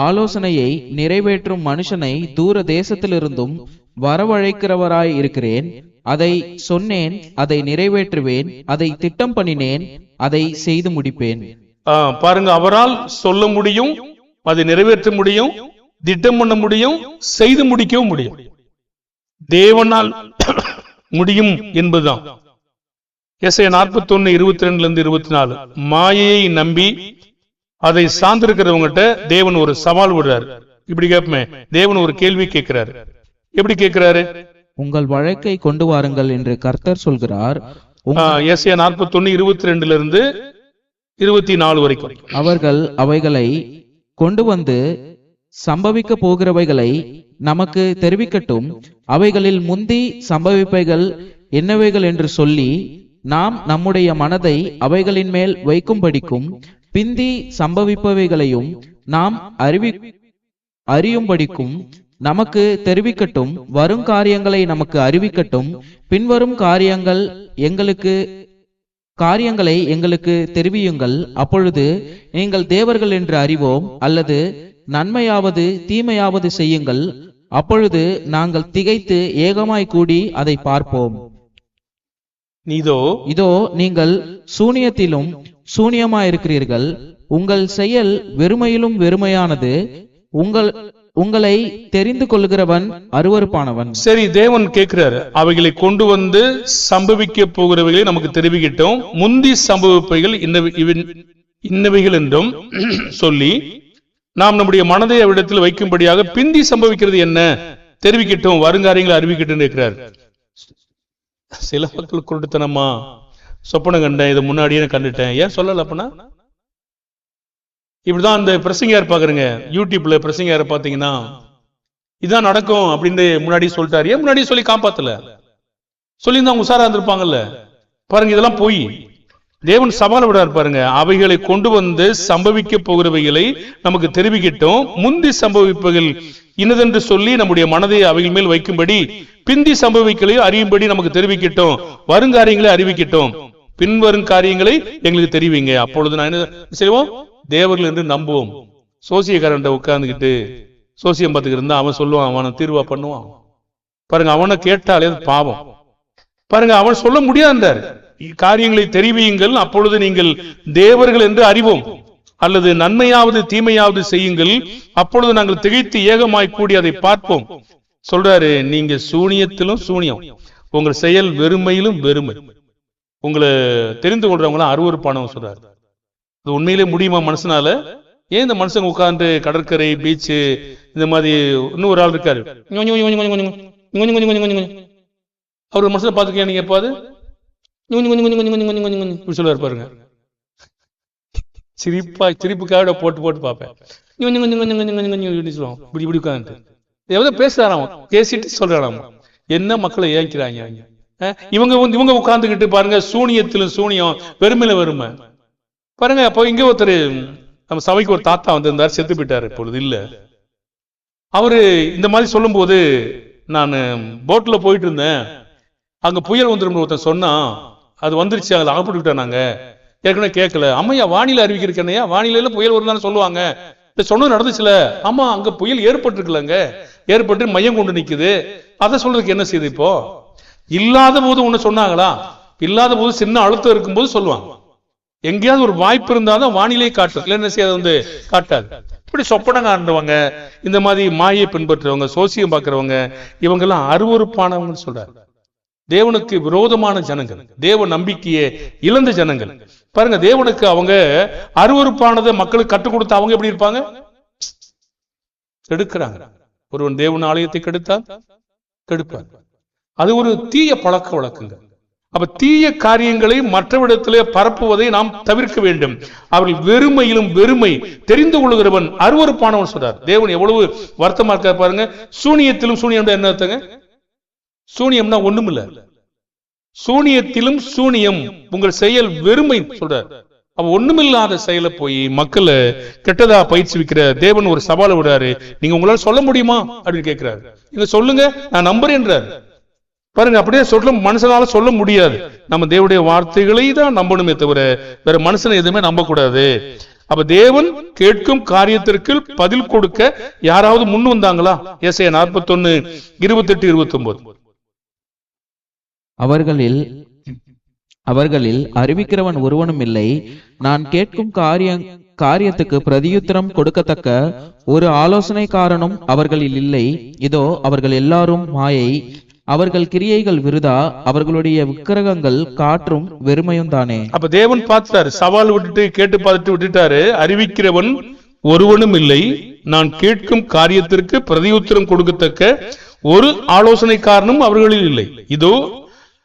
ஆலோசனையை நிறைவேற்றும் மனுஷனை தூர தேசத்திலிருந்தும் வரவழைக்கிறவராய் இருக்கிறேன். அதை சொன்னேன், அதை நிறைவேற்றுவேன், அதை திட்டம் பண்ணினேன், அதை செய்து முடிப்பேன். பாருங்க, அவரால் சொல்ல முடியும், அதை நிறைவேற்ற முடியும், திட்டம் பண்ண முடியும், செய்து முடிக்கவும் முடியும். தேவனால் முடியும் என்பதுதான். ஏசாயா 41:22-24. மாயையை நம்பி அதை சார்ந்திருக்கிறவங்கிட்ட தேவன் ஒரு சவால் விடுறாரு. இப்படி கேட்பமே, தேவன் ஒரு கேள்வி கேட்கிறாரு. எப்படி கேட்கிறாரு? உங்கள் வழக்கை கொண்டு வாருங்கள் என்று கர்த்தர் சொல்கிறார். ஏசாயா 41:22-24 வரைக்கும். அவர்கள் அவைகளை கொண்டு வந்து சம்பவிக்க போகிறவைகளை நமக்கு தெரிவிக்கட்டும். அவைகளில் முந்தி சம்பவிப்பைகள் என்னவைகள் என்று சொல்லி நாம் நம்முடைய மனதை அவைகளின் மேல் வைக்கும்படிக்கும், பிந்தி சம்பவிப்பவைகளையும் நாம் அறியும்படிக்கும் நமக்கு தெரிவிக்கட்டும். வரும் காரியங்களை நமக்கு அறிவிக்கட்டும். பின்வரும் காரியங்களை எங்களுக்கு தெரிவியுங்கள். அப்பொழுது நீங்கள் தேவர்கள் என்று அறிவோம். அல்லது நன்மையாவது தீமையாவது செய்யுங்கள். அப்பொழுது நாங்கள் திகைத்து ஏகமாய் கூடி அதை பார்ப்போம். இதோ நீங்கள் சூனியத்திலும் சூனியமாயிருக்கிறீர்கள். உங்கள் செயல் வெறுமையிலும் வெறுமையானது. உங்களை தெரிந்து கொள்கிறவன் அருவருப்பானவன். சரி, தேவன் கேட்கிறாரு, அவைகளை கொண்டு வந்து சம்பவிக்க போகிறவைகளை நமக்கு தெரிவிக்கிட்டோம், முந்தி சம்பவிப்பைகள் இன்னவைகள் என்றும் சொல்லி நாம் நம்முடைய மனதை அவ்விடத்தில் வைக்கும்படியாக பிந்தி சம்பவிக்கிறது என்ன தெரிவிக்கட்டும், வருங்காரியங்களை அறிவிக்கட்டும் இருக்கிறார். சில மக்கள் கொடுத்தனமா சொப்பனம் கண்டேன், இதை முன்னாடியே கண்டுட்டேன், ஏன் சொல்லல அப்பனா? இப்படிதான் அந்த பிரசங்கியார் பாக்குறீங்க, யூடியூப்ல பிரசங்கியார் பாத்தீங்கன்னா இதான் நடக்கும் அப்படின்னு முன்னாடி சொல்லிட்டாரு, ஏன் முன்னாடி சொல்லி காப்பாத்தல? சொல்லியிருந்தா அவங்க உசாரா இருந்திருப்பாங்கல்ல. பாருங்க, இதெல்லாம் போய் தேவன் சவால் விடாரு பாருங்க, அவைகளை கொண்டு வந்து சம்பவிக்க போகிறவைகளை நமக்கு தெரிவிக்கட்டும், முந்தி சம்பவிப்புகள் இன்னதென்று சொல்லி நம்முடைய மனதை அவைகள் மேல் வைக்கும்படி பிந்தி சம்பவிக்கலை அறியும்படி நமக்கு தெரிவிக்கட்டும், வருங்காரியங்களை அறிவிக்கட்டும், பின்வரும் காரியங்களை எங்களுக்கு தெரிவிங்க, அப்பொழுது நான் என்ன செய்வோம்? தேவர்கள் என்று நம்புவோம். சோசியக்காரன் உட்கார்ந்துக்கிட்டு சோசியம் பார்த்துக்கிட்டு இருந்தா அவன் சொல்லுவான், அவனை தீர்வா பண்ணுவான். பாருங்க, அவனை கேட்டாலே பாவம். பாருங்க, அவன் சொல்ல முடியாதார், காரியங்களை தெரிவியுங்கள், அப்பொழுது நீங்கள் தேவர்கள் என்று அறிவோம், அல்லது நன்மையாவது தீமையாவது செய்யுங்கள், அப்பொழுது நாங்கள் திகைத்து ஏகமாய் கூடி அதை பார்ப்போம் சொல்றாரு. நீங்க சூனியத்திலும் சூனியம், உங்கள் செயல் வெறுமையிலும் வெறுமை, உங்களை தெரிந்து கொள்றவங்களாம் அருவருப்பானவன் சொல்றாரு. இது உண்மையிலே முடியுமா மனுஷனால? ஏன் இந்த மனுஷங்க உட்கார்ந்து கடற்கரை பீச்சு இந்த மாதிரி, இன்னும் ஒரு ஆள் இருக்காரு, அவர் மனுஷனை பார்த்துக்க நீங்க எப்பாது சொல்லுவாரு பாருங்க, சிரிப்புக்காக போட்டு போட்டு பார்ப்பேன், இப்படி இப்படி உட்காந்து எவ்வளவு பேசுறாராம், பேசிட்டு சொல்றாராம், என்ன மக்களை ஏய்க்கிறாங்க இவங்க உட்கார்ந்துக்கிட்டு பாருங்க, சூனியத்திலும் சூனியம், வெறுமையில வெறுமை. பாருங்க, அப்போ இங்க ஒருத்தர் நம்ம சபைக்கு ஒரு தாத்தா வந்திருந்தார், செத்து போயிட்டாரு, இப்பொழுது இல்ல. அவரு இந்த மாதிரி சொல்லும் போது, நான் போட்ல போயிட்டு இருந்தேன், அங்க புயல் வந்துடும் ஒருத்தன் சொன்னா, அது வந்துருச்சு, அதில் அகப்பட்டு நாங்க ஏற்கனவே கேட்கல, அம்மையா வானிலை அறிவிக்கிறேன்னையா, வானிலையில புயல் வருதான்னு சொல்லுவாங்க, சொன்னது நடந்துச்சுல, ஆமா அங்க புயல் ஏற்பட்டுருக்குலங்க, ஏற்பட்டு மையம் கொண்டு நிக்குது, அதை சொல்றதுக்கு என்ன செய்யுது? இப்போ இல்லாத போது ஒண்ணு சொன்னாங்களா? இல்லாத போது சின்ன அழுத்தம் இருக்கும்போது சொல்லுவாங்க, எங்கேயாவது ஒரு வாய்ப்பு இருந்தாலும் வானிலை காட்டும், இல்லை என்ன செய்யாது வந்து காட்டாது. இப்படி சொப்பனம் காண்றவங்க, இந்த மாதிரி மாயை பின்பற்றுறவங்க, சோசியம் பார்க்கிறவங்க, இவங்க எல்லாம் அருவருப்பானவங்க சொல்றாரு. தேவனுக்கு விரோதமான ஜனங்கள், தேவ நம்பிக்கையை இழந்த ஜனங்கள். பாருங்க, தேவனுக்கு அவங்க அருவருப்பானதை மக்களுக்கு கற்றுக் கொடுத்தா அவங்க எப்படி இருப்பாங்க? கெடுக்கிறாங்க. ஒருவன் தேவன் ஆலயத்தை கெடுத்தால் கெடுப்பார். அது ஒரு தீய பழக்க வழக்கங்கள். அப்ப தீய காரியங்களை மற்றவிடத்திலே பரப்புவதை நாம் தவிர்க்க வேண்டும். அவர்கள் வெறுமையிலும் வெறுமை, தெரிந்து கொள்கிறவன் அருவருப்பானவன் சொல்றார். தேவன் எவ்வளவு வருத்தமா இருக்கார் பாருங்க. சூனியத்திலும் சூனியம் என்ன அர்த்தங்க? சூனியம்னா ஒண்ணும் இல்ல, சூனியத்திலும் சூனியம், உங்கள் செயல் வெறுமை சொல்றார். அப்ப ஒண்ணுமில்லாத செயலை போய் மக்களை கெட்டதா பயிற்சி வைக்கிற தேவன் ஒரு சவாலை விடுறாரு. நீங்க உங்களால சொல்ல முடியுமா அப்படின்னு கேட்கிறாரு. நீங்க சொல்லுங்க, நான் நம்புறேன்றாரு. பாருங்க, அப்படியே சொல்ல மனுஷனால சொல்ல முடியாது. நம்ம தேவனுடைய வார்த்தைகளை தான் நம்பணுமே தவிர வேற மனுஷனை எதுவுமே நம்ப கூடாது. அப்ப தேவன் கேட்கும் காரியத்திற்கு பதில் கொடுக்க யாராவது முன் வந்தாங்களா? ஏசாயா 41:28-29. அவர்களில் அறிவிக்கிறவன் ஒருவனும் இல்லை, நான் கேட்கும் காரியத்துக்கு பிரதியுத்தரம் கொடுக்கத்தக்க ஒரு ஆலோசனைக்காரனும் அவர்களில் இல்லை. இதோ அவர்கள் எல்லாரும் மாயை, அவர்கள் கிரியைகள் விருதா, அவர்களுடைய விக்கிரகங்கள் காற்றும் வெறுமையும் தானே. அப்ப தேவன் பார்த்தாரு, சவால் விட்டுட்டு கேட்டு பார்த்துட்டு விட்டுட்டாரு. அறிவிக்கிறவன் ஒருவனும் இல்லை, நான் கேட்கும் காரியத்திற்கு பிரதியுத்தரம் கொடுக்கத்தக்க ஒரு ஆலோசனைக்காரனும் அவர்களில் இல்லை. இதோ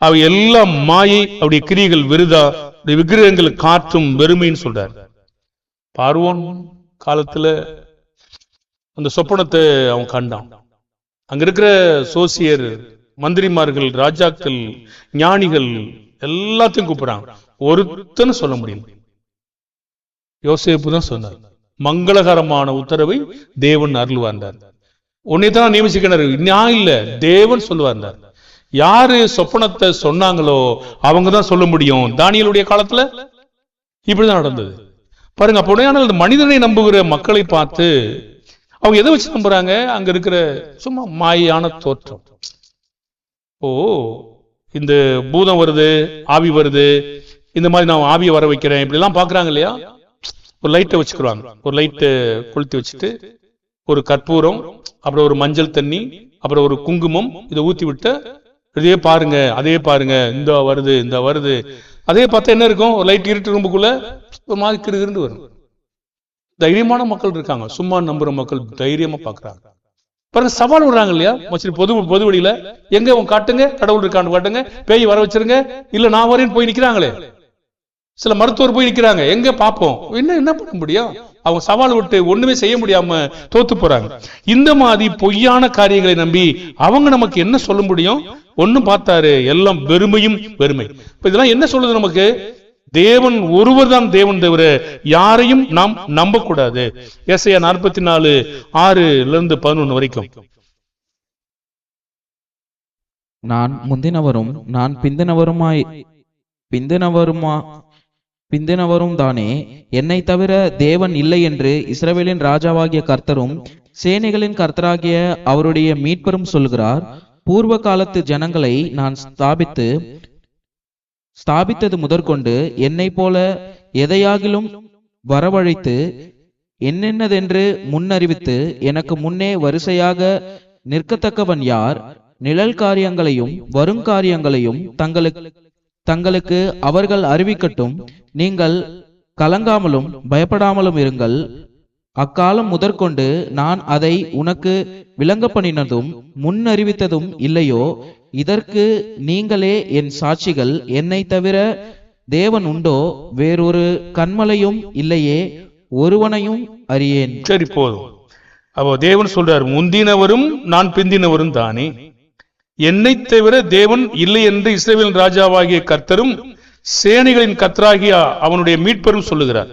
அவை எல்லாம் மாயை, அவருடைய கிரியைகள் விருதா, விக்கிரகங்கள் காற்றும் வெறுமைன்னு சொல்றார். பார்வோன் காலத்துல அந்த சொப்பனத்தை அவன் கண்டான். அங்க இருக்கிற சோசியர், மந்திரிமார்கள், ராஜாக்கள், ஞானிகள் எல்லாத்தையும் கூப்பிடுறாங்க. ஒருத்தன்னு சொல்ல முடியும். யோசேப்பு தான் சொன்னார், மங்களகரமான உத்தரவை தேவன் அருள்வார்ந்தார். உன்னைத்தான் நியமிச்சுக்கினார், நான் இல்ல, தேவன் சொல்லுவார்ந்தார். யாரு சொப்பனத்தை சொன்னாங்களோ அவங்க தான் சொல்ல முடியும். தானியேலுடைய காலத்துல இப்படிதான் நடந்தது. பாருங்க, அப்போ மனிதனை நம்புகிற மக்களை பார்த்து அவங்க எதை வச்சு நம்புறாங்க? அங்க இருக்கிற சும்மா மாயான தோற்றம். ஓ, இந்த பூதம் வருது, ஆவி வருது, இந்த மாதிரி நான் ஆவியை வர வைக்கிறேன், இப்படி எல்லாம் பாக்குறாங்க இல்லையா? ஒரு லைட்டை வச்சுக்கிறாங்க, ஒரு லைட்டை கொளுத்தி வச்சுட்டு ஒரு கற்பூரம், அப்புறம் ஒரு மஞ்சள் தண்ணி, அப்புறம் ஒரு குங்குமம், இதை ஊத்தி விட்டு இதே பாருங்க, அதே பாருங்க, இந்த வருது, இந்த வருது. அதே பார்த்தா என்ன இருக்கும்? ஒரு லைட் இருட்டு ரூமுக்குள்ள ஒரு மாதிரி கிருகிருந்து வரும். தைரியமான மக்கள் இருக்காங்க, சும்மா நம்புற மக்கள் தைரியமா பாக்குறாங்க. பாருங்க, சவால் விடுறாங்க இல்லையா? பொது வழியில எங்க உங்க காட்டுங்க, கடவுள் இருக்கான்னு காட்டுங்க, பேய் வர வச்சிருங்க, இல்ல நான் வரேன்னு போய் நிக்கிறாங்களே. சில மருத்துவர் போய் நிக்கிறாங்க, எங்க பாப்போம், என்ன பண்ண முடியும்? அவங்க சவால் விட்டு ஒண்ணுமே செய்ய முடியாம தோத்து போறாங்க. இந்த மாதிரி பொய்யான காரியங்களை நம்பி அவங்க நமக்கு என்ன சொல்ல முடியும்? ஒண்ணும் பார்த்தாரு, எல்லாம் வெறுமையும் வெறுமை. இதெல்லாம் என்ன சொல்லுது நமக்கு? தேவன் ஒருவர் தான் தேவன் தவிர யாரையும் நாம் நம்ப கூடாது. ஏசாயா 44:6-11 வரைக்கும். நான் முந்தினவரும் நான் பிந்தினவரும் தானே, என்னை தவிர தேவன் இல்லை என்று இஸ்ரவேலின் ராஜாவாகிய கர்த்தரும் சேனைகளின் கர்த்தராகிய அவருடைய மீட்பரும் சொல்கிறார். பூர்வ காலத்து ஜனங்களை நான் ஸ்தாபித்தது முதற்கொண்டு என்னை போல எதையாகிலும் வரவழைத்து என்னென்னதென்று முன்னறிவித்து எனக்கு முன்னே வரிசையாக நிற்கத்தக்கவன் யார்? நிழல் காரியங்களையும் வருங்காரியங்களையும் தங்களுக்கு அவர்கள் அறிவிக்கட்டும். நீங்கள் கலங்காமலும் பயப்படாமலும் இருங்கள். அக்காலம் முதற்கொண்டு நான் அதை உனக்கு விளங்க பண்ணினதும் முன்னறிவித்ததும் இல்லையோ? இதற்கு நீங்களே என் சாட்சிகள். என்னை தவிர தேவன் உண்டோ? வேறொரு கன்மலையும் இல்லையே, ஒருவனையும் அறியேன். சரி, போதும். அப்போ தேவன் சொல்றார், முந்தினவரும் நான் பிந்தினவரும் தானே, என்னை தவிர தேவன் இல்லை என்று இஸ்ரவேல் ராஜாவாகிய கர்த்தரும் சேனைகளின் கர்த்தராகிய அவனுடைய மீட்பரும் சொல்லுகிறார்.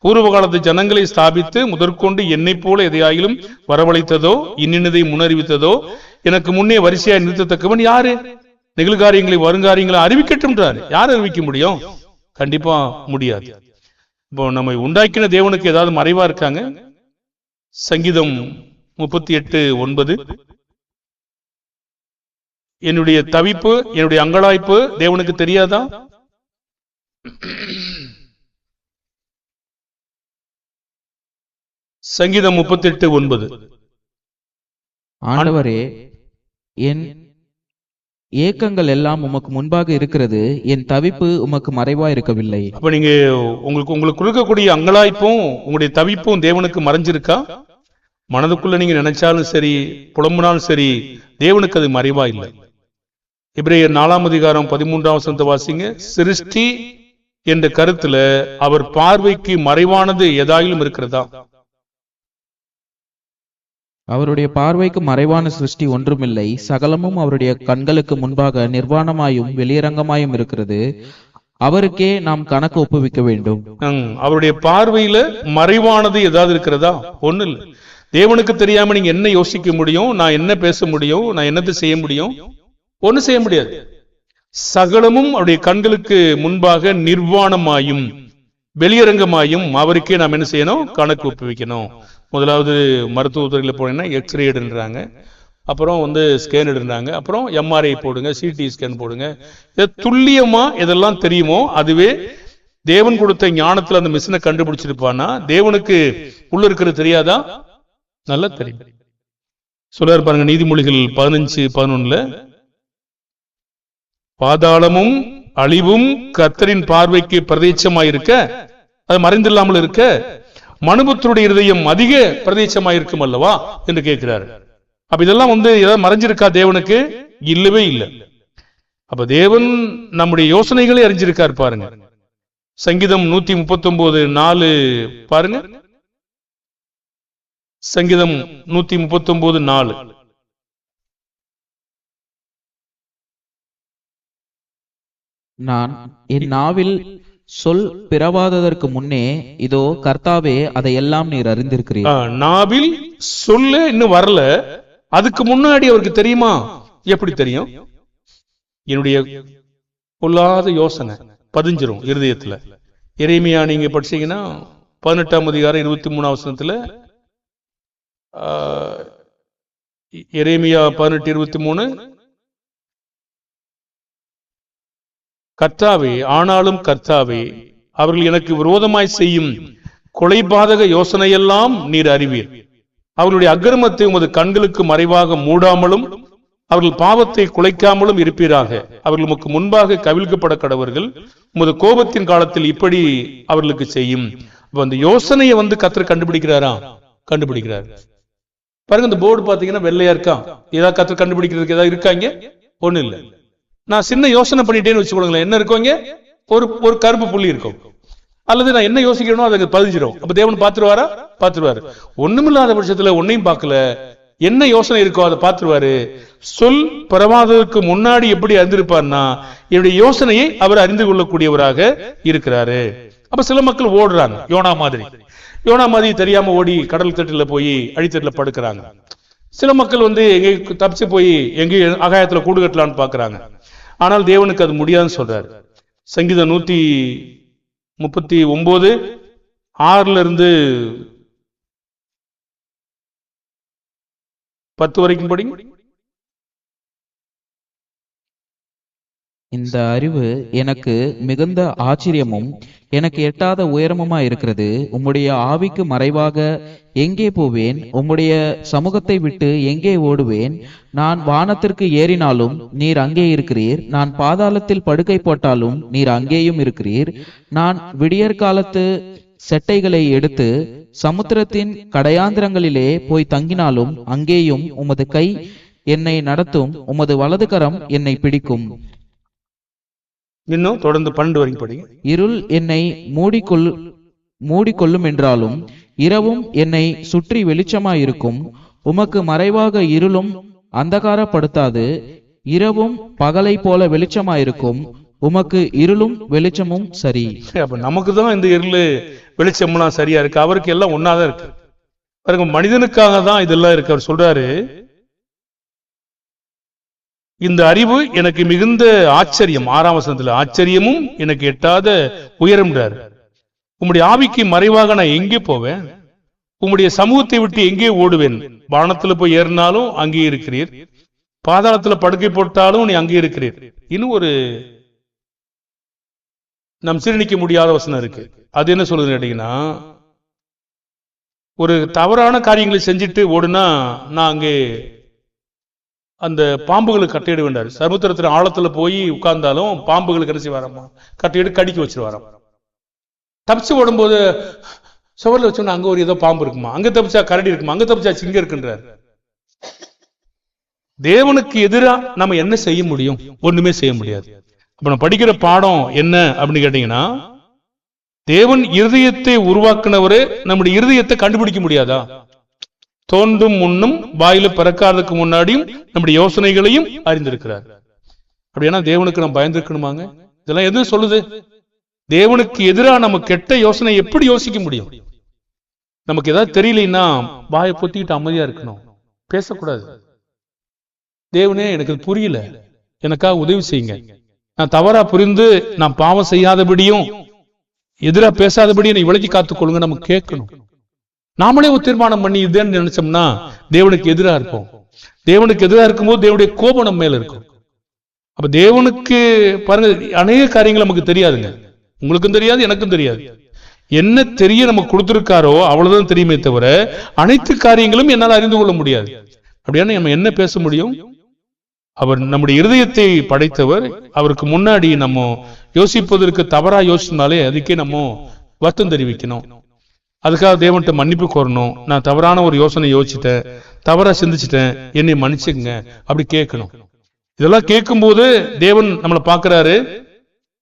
பூர்வ காலத்து ஜனங்களை ஸ்தாபித்து முதற்கொண்டு என்னை போல எதையாயிலும் வரவழைத்ததோ இன்னினதை முன்னறிவித்ததோ எனக்கு முன்னே வரிசையாய் நிறுத்தத்தக்கவன் யாரு? நிகழ்காரியங்களை வருங்காரியங்களை அறிவிக்கட்டும். யார் அறிவிக்க முடியும்? கண்டிப்பா முடியாது. இப்போ நம்மை உண்டாக்கின தேவனுக்கு ஏதாவது மறைவா இருக்காங்க? சங்கீதம் 38:9, என்னுடைய தவிப்பு, என்னுடைய அங்கலாய்ப்பு தேவனுக்கு தெரியாதா? சங்கீதம் 38:9, ஆண்டவரே, என் ஏக்கங்கள் எல்லாம் உமக்கு முன்பாக இருக்கிறது, என் தவிப்பு உமக்கு மறைவா இருக்கவில்லை. அப்ப நீங்க உங்களுக்கு இருக்கக்கூடிய அங்கலாய்ப்பும் உங்களுடைய தவிப்பும் தேவனுக்கு மறைஞ்சிருக்கா? மனதுக்குள்ள நீங்க நினைச்சாலும் சரி, புலம்புனாலும் சரி, தேவனுக்கு அது மறைவா இல்லை. எபிரேயர் 4:13 வாசிங்க. சிருஷ்டி என்ற கருத்துல அவர் பார்வைக்கு மறைவானது ஏதாயிலும் இருக்கிறதா? அவருடைய பார்வைக்கு மறைவான சிருஷ்டி ஒன்றுமில்லை. சகலமும் அவருடைய கண்களுக்கு முன்பாக நிர்வாணமாயும் வெளியரங்கமாயும் இருக்கிறது. அவருக்கே நாம் கணக்கு ஒப்புவிக்க வேண்டும். அவருடைய பார்வையில மறைவானது ஏதாவது இருக்கிறதா? ஒண்ணு இல்லை. தேவனுக்கு தெரியாம நீங்க என்ன யோசிக்க முடியும்? நான் என்ன பேச முடியும்? நான் என்னது செய்ய முடியும்? ஒண்ணு செய்ய முடியாது. சகலமும் அவருடைய கண்களுக்கு முன்பாக நிர்வாணமாயும் வெளியரங்கமாயும் அவருக்கே நாம் என்ன செய்யணும்? கணக்கு ஒப்புவிக்கணும். முதலாவது மருத்துவத்துறையில போனீங்கன்னா எக்ஸ்ரே எடுன்றாங்க, அப்புறம் ஸ்கேன் எடுன்றாங்க, அப்புறம் எம்ஆர்ஐ போடுங்க, சிடி ஸ்கேன் போடுங்க. துல்லியமா எதெல்லாம் தெரியுமோ அதுவே தேவன் கொடுத்த ஞானத்துல அந்த மிஷினை கண்டுபிடிச்சிருப்பானா தேவனுக்கு உள்ள இருக்கிறது தெரியாதா? நல்லா தெரியும். சொல்றாரு பாருங்க, நீதிமொழிகள் 15:11, பாதாளமும் அழிவும் கர்த்தரின் பார்வைக்கு பிரதேசமாயிருக்க, அது மறைந்தில்லாமல் இருக்க, மனுபுத்தருடைய இருதயம் அதிக பிரதேசமாயிருக்கும் அல்லவா என்று கேட்கிறாரு. அப்ப இதெல்லாம் ஏதாவது மறைஞ்சிருக்கா தேவனுக்கு? இல்லவே இல்லை. அப்ப தேவன் நம்முடைய யோசனைகளை அறிஞ்சிருக்கார் பாருங்க. சங்கீதம் 139:4 பாருங்க. சங்கீதம் 139:4, நான் என் நாவில் சொல் பிறவாததற்கு முன்னே இதோ கர்த்தாவே அதையெல்லாம் நீர் அறிந்திருக்கிறீர். நாவில் சொல்ல இன்னும் வரல, அதுக்கு முன்னாடி அவருக்கு தெரியுமா? எப்படி தெரியும்? என்னுடைய பொல்லாத யோசனை பதிஞ்சிரும் இருதயத்துல. எரேமியா நீங்க படிச்சீங்கன்னா 18:23 எரேமியா 18:23, கர்த்தாவே, ஆனாலும் கர்த்தாவே, அவர்கள் எனக்கு விரோதமாய் செய்யும் கொலைபாதக யோசனையெல்லாம் நீர் அறிவீர். அவர்களுடைய அக்கிரமத்தை உமது கண்களுக்கு மறைவாக மூடாமலும் அவர்கள் பாவத்தை குலைக்காமலும் இருப்பீராக. அவர்கள் உமக்கு முன்பாக கவிழ்க்கப்பட கடவர்கள். உமது கோபத்தின் காலத்தில் இப்படி அவர்களுக்கு செய்யும். அந்த யோசனையை கர்த்தர் கண்டுபிடிக்கிறாரா? கண்டுபிடிக்கிறார். பாருங்க, இந்த போர்டு பாத்தீங்கன்னா வெள்ளையா இருக்கா? ஏதாவது கர்த்தர் கண்டுபிடிக்கிறதுக்கு ஏதாவது இருக்காங்க? ஒண்ணு இல்ல. நான் சின்ன யோசனை பண்ணிட்டேன்னு வச்சுக்கோங்களேன், என்ன இருக்கோங்க? ஒரு கருப்பு புள்ளி இருக்கும். அல்லது நான் என்ன யோசிக்கணும் அதுக்கு பதிஞ்சிடும். அப்ப தேவன் பாத்துருவாரா? பாத்துருவாரு. ஒண்ணுமில்லாத பட்சத்துல ஒன்னையும் பார்க்கல, என்ன யோசனை இருக்கோ அதை பார்த்துருவாரு. சொல் பரவாதற்கு முன்னாடி எப்படி அறிந்திருப்பார்னா, என்னுடைய யோசனையை அவர் அறிந்து கொள்ளக்கூடியவராக இருக்கிறாரு. அப்ப சில மக்கள் ஓடுறாங்க, யோனா மாதிரி தெரியாம ஓடி கடல் தட்டுல போய் அடித்தட்டுல படுக்கிறாங்க. சில மக்கள் எங்க தப்பிச்சு போய் எங்கேயும் ஆகாயத்துல கூடு கட்டலான்னு பாக்குறாங்க. ஆனால் தேவனுக்கு அது முடியாதுன்னு சொல்றாரு. சங்கீதம் 139:6 10 வரைக்கும் படிங்க. இந்த அறிவு எனக்கு மிகுந்த ஆச்சரியமும் எனக்கு எட்டாத உயரமுமா இருக்கிறது. உம்முடைய ஆவிக்கு மறைவாக எங்கே போவேன்? உம்முடைய சமூகத்தை விட்டு எங்கே ஓடுவேன்? நான் வானத்திற்கு ஏறினாலும் நீர் அங்கே இருக்கிறீர். நான் பாதாளத்தில் படுக்கை போட்டாலும் நீர் அங்கேயும் இருக்கிறீர். நான் விடியற்காலத்து செட்டைகளை எடுத்து சமுத்திரத்தின் கடையாந்திரங்களிலே போய் தங்கினாலும் அங்கேயும் உமது கை என்னை நடத்தும், உமது வலது கரம் என்னை பிடிக்கும். இன்னும் தொடர்ந்து 12 வரைக்கும் படிங்க. இருள் என்னை மூடிக்கொள்ளும் என்றாலும் இரவும் என்னை சுற்றி வெளிச்சமாயிருக்கும். உமக்கு மறைவாக இருளும் அந்தகாரப்படுத்தாது. இரவும் பகலை போல வெளிச்சமாயிருக்கும். உமக்கு இருளும் வெளிச்சமும் சரி. அப்ப நமக்கு தான் இந்த இருள் வெளிச்சம்லாம் சரியா இருக்கு, அவருக்கு எல்லாம் ஒன்னாதான் இருக்கு. பாருங்க, மனிதனுக்காக தான் இதெல்லாம் இருக்கு. அவர் சொல்றாரு, இந்த அறிவு எனக்கு மிகுந்த ஆச்சரியம். 6ஆம் வசனத்துல ஆச்சரியமும் எனக்கு எட்டாத உயரம்ன்றார். உம்முடைய ஆவிக்கு மறைவாக நான் எங்கே போவேன்? உம்முடைய சமூகத்தை விட்டு எங்கே ஓடுவேன்? வானத்துல போய் ஏறினாலும் அங்கே இருக்கிறீர், பாதாளத்துல படுக்கை போட்டாலும் நீ அங்கே இருக்கிறீர். இன்னும் ஒரு நம் சீரணிக்க முடியாத வசனம் இருக்கு. அது என்ன சொல்லுதுன்னு கேட்டீங்கன்னா, ஒரு தவறான காரியங்களை செஞ்சுட்டு ஓடுனா நான் அங்கே அந்த பாம்புகளுக்கு கட்டையிட வேண்டாரு. சமுத்திரத்துல ஆழத்துல போய் உட்கார்ந்தாலும் பாம்புகளுக்கு என்ன செய்வாராமா? கட்டையிட்டு கடிக்க வச்சிருவாராம். தப்பிச்சு ஓடும்போது சுவர்ல வச்சோம்னா அங்க ஒரு ஏதோ பாம்பு இருக்குமா, அங்க தப்பிச்சா கரடி இருக்குமா, அங்க தப்பிச்சா சிங்கம் இருக்குன்றார். தேவனுக்கு எதிராக நம்ம என்ன செய்ய முடியும்? ஒண்ணுமே செய்ய முடியாது. அப்ப நம்ம படிக்கிற பாடம் என்ன அப்படின்னு கேட்டீங்கன்னா, தேவன் இருதயத்தை உருவாக்குனவரு நம்முடைய இருதயத்தை கண்டுபிடிக்க முடியாதா? தோன்றும் முன்னும் வாயில பிறக்காததுக்கு முன்னாடியும் நம்முடைய யோசனைகளையும் அறிந்திருக்கிறார். அப்படின்னா தேவனுக்கு நம்ம பயந்துருக்கணுமாங்க? இதெல்லாம் எது சொல்லுது? தேவனுக்கு எதிராக நம்ம கெட்ட யோசனை எப்படி யோசிக்க முடியும்? நமக்கு ஏதாவது தெரியலன்னா வாயை பொத்திக்கிட்டு அமைதியா இருக்கணும், பேசக்கூடாது. தேவனே எனக்கு புரியல, எனக்காக உதவி செய்யுங்க, நான் தவறா புரிந்து நான் பாவம் செய்யாதபடியும் எதிரா பேசாதபடியும் நீ விலக்கி காத்துக் கொள்ளுங்க நம்ம கேட்கணும். நாமளே ஒரு தீர்மானம் பண்ணி இதுன்னு நினைச்சோம்னா தேவனுக்கு எதிராக இருப்போம். தேவனுக்கு எதிராக இருக்கும்போது தேவனுடைய கோபம் நம்ம மேல இருக்கும். அப்ப தேவனுக்கு பாருங்க, அநேக காரியங்கள் நமக்கு தெரியாதுங்க. உங்களுக்கும் தெரியாது, எனக்கும் தெரியாது. என்ன தெரிய நமக்கு கொடுத்திருக்காரோ அவ்வளவுதான் தெரியுமே தவிர அனைத்து காரியங்களும் என்னால் அறிந்து கொள்ள முடியாது. அப்படியான நம்ம என்ன பேச முடியும்? அவர் நம்முடைய இருதயத்தை படைத்தவர். அவருக்கு முன்னாடி நம்ம யோசிப்பதற்கு தவறா யோசிச்சாலே அதுக்கே நம்ம வருத்தம் தெரிவிக்கணும். அதுக்காக தேவன்கிட்ட மன்னிப்பு கோரணும். நான் தவறான ஒரு யோசனை யோசிச்சுட்டேன், தவறா சிந்திச்சுட்டேன், என்னை மன்னிச்சுங்க அப்படி கேட்கணும். இதெல்லாம் கேட்கும் போது தேவன் நம்மளை பார்க்கிறாரு.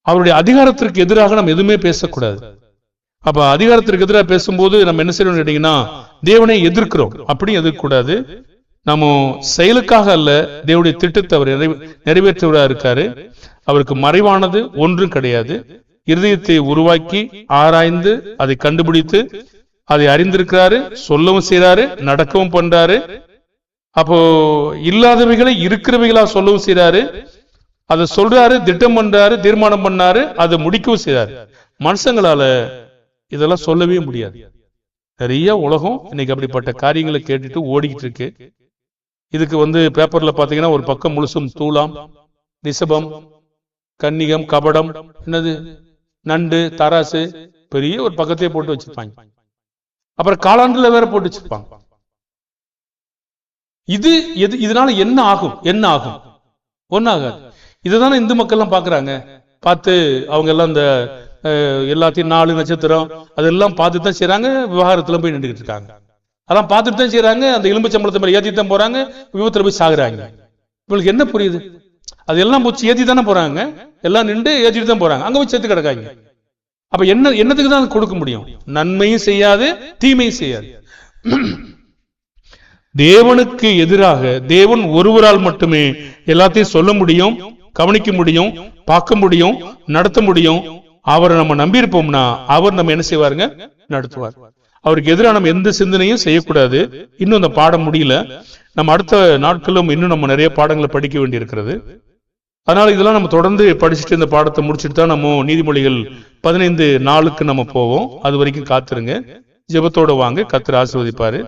அவருடைய அதிகாரத்திற்கு எதிராக நம்ம எதுவுமே பேசக்கூடாது. அப்ப அதிகாரத்திற்கு எதிராக பேசும்போது நம்ம என்ன செய்யணும்னு கேட்டீங்கன்னா, தேவனை எதிர்க்கிறோம். அப்படியும் எதிர்க்கக்கூடாது. நம்ம செயலுக்காக அல்ல, தேவனுடைய திட்டத்தை அவர் நிறைவேற்றவராக இருக்காரு. அவருக்கு மறைவானது ஒன்றும் கிடையாது. இருதயத்தை உருவாக்கி ஆராய்ந்து அதை கண்டுபிடித்து அதை அறிந்திருக்கிறாரு, சொல்லவும் செய்யறாரு, நடக்கவும் பண்றாரு. அப்போ இல்லாதவைகளை இருக்கிறவைகளா சொல்லவும் செய்யறாரு, அதை சொல்றாரு, திட்டம் பண்றாரு, தீர்மானம் பண்ணாரு, அதை முடிக்கவும் செய்யறாரு. மனுஷங்களால இதெல்லாம் சொல்லவே முடியாது. நிறைய உலகம் இன்னைக்கு அப்படிப்பட்ட காரியங்களை கேட்டுட்டு ஓடிக்கிட்டு இருக்கு. இதுக்கு பேப்பர்ல பாத்தீங்கன்னா ஒரு பக்கம் முழுசும் தூலாம், ரிஷபம், கன்னிகம், கபடம், என்னது நண்டு, தராசு, பெரிய ஒரு பக்கத்தையே போட்டு வச்சிருப்பாங்க. அப்புறம் காலாண்டுல வேற போட்டு வச்சிருப்பாங்க. இதனால என்ன ஆகும்? என்ன ஆகும்? ஒன்னாகாது. இதுதானே இந்து மக்கள் எல்லாம் பாக்குறாங்க. பார்த்து அவங்க எல்லாம் இந்த எல்லாத்தையும் 4 நட்சத்திரம் அதெல்லாம் பார்த்துட்டு தான் செய்யறாங்க. விவகாரத்துல போய் நின்றுகிட்டு இருக்காங்க. அதெல்லாம் பார்த்துட்டு தான் செய்யறாங்க. அந்த எலும்பு சம்பளத்தை மேல ஏத்தி தான் போறாங்க. விபத்துல போய் சாகுறாங்க. இவங்களுக்கு என்ன புரியுது? அதெல்லாம் போச்சு ஏத்தி தானே போறாங்க. எல்லாம் நின்று ஏத்திட்டு தான் போறாங்க. அங்க போய் சேர்த்து கிடக்காங்க. அப்ப என்னத்துக்கு தான் கொடுக்க முடியும்? நன்மையும் செய்யாது, தீமையும் செய்யாது. தேவனுக்கு எதிராக தேவன் ஒருவரால் மட்டுமே எல்லாத்தையும் சொல்ல முடியும், கவனிக்க முடியும், பார்க்க முடியும், நடத்த முடியும். அவரை நம்ம நம்பி இருப்போம்னா அவர் நம்ம என்ன செய்வாருங்க? நடத்துவார். அவருக்கு எதிராக நம்ம எந்த சிந்தனையும் செய்யக்கூடாது. இன்னும் அந்த பாடம் முடியல. நம்ம அடுத்த நாட்களும் இன்னும் நம்ம நிறைய பாடங்களை படிக்க வேண்டி இருக்கிறது. அதனால இதெல்லாம் நம்ம தொடர்ந்து படிச்சுட்டு இந்த பாடத்தை முடிச்சுட்டு தான் நம்ம நீதிமொழிகள் 15 நாளுக்கு நம்ம போவோம். அது வரைக்கும் காத்துருங்க. ஜெபத்தோட வாங்க. கர்த்தர் ஆசீர்வதிப்பாரு.